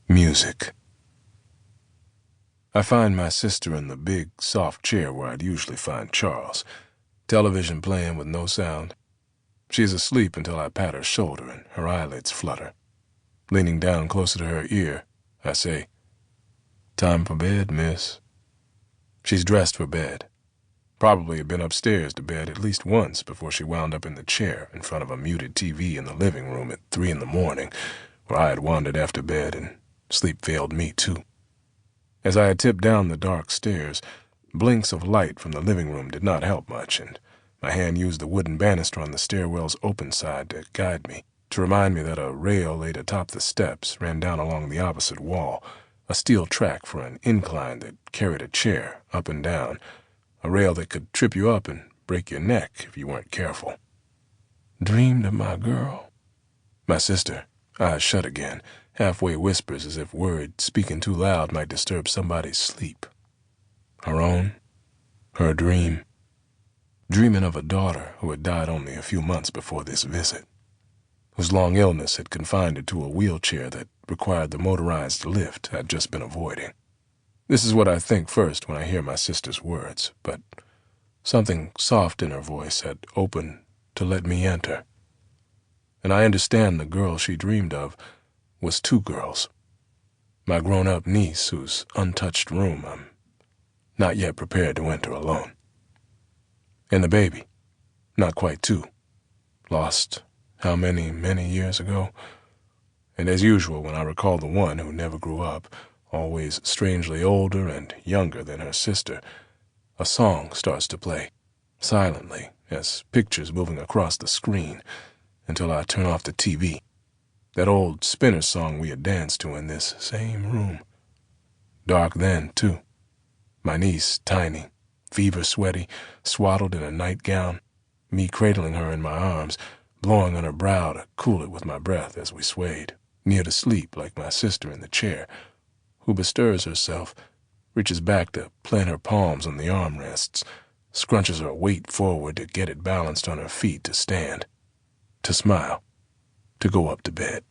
Music. I find my sister in the big, soft chair where I'd usually find Charles, television playing with no sound. She's asleep until I pat her shoulder and her eyelids flutter. Leaning down closer to her ear, I say, "Time for bed, miss." She's dressed for bed. Probably had been upstairs to bed at least once before she wound up in the chair in front of a muted TV in the living room at 3 in the morning, where I had wandered after bed and sleep failed me too. As I had tipped down the dark stairs, blinks of light from the living room did not help much, and my hand used the wooden banister on the stairwell's open side to guide me, to remind me that a rail laid atop the steps ran down along the opposite wall, a steel track for an incline that carried a chair up and down, a rail that could trip you up and break your neck if you weren't careful. Dreamed of my girl. My sister, eyes shut again, halfway whispers as if words speaking too loud might disturb somebody's sleep. Her own, her dream. Dreaming of a daughter who had died only a few months before this visit, whose long illness had confined her to a wheelchair that required the motorized lift I'd just been avoiding. This is what I think first when I hear my sister's words, but something soft in her voice had opened to let me enter. And I understand the girl she dreamed of was two girls. My grown-up niece, whose untouched room I'm not yet prepared to enter alone. And the baby, not quite two, lost how many years ago? And as usual, when I recall the one who never grew up, always strangely older and younger than her sister, a song starts to play, silently, as pictures moving across the screen, until I turn off the TV. That old Spinner song we had danced to in this same room. Dark then, too. My niece, tiny, fever-sweaty, swaddled in a nightgown, me cradling her in my arms, blowing on her brow to cool it with my breath as we swayed, near to sleep like my sister in the chair, who bestirs herself, reaches back to plant her palms on the armrests, scrunches her weight forward to get it balanced on her feet to stand, to smile, to go up to bed.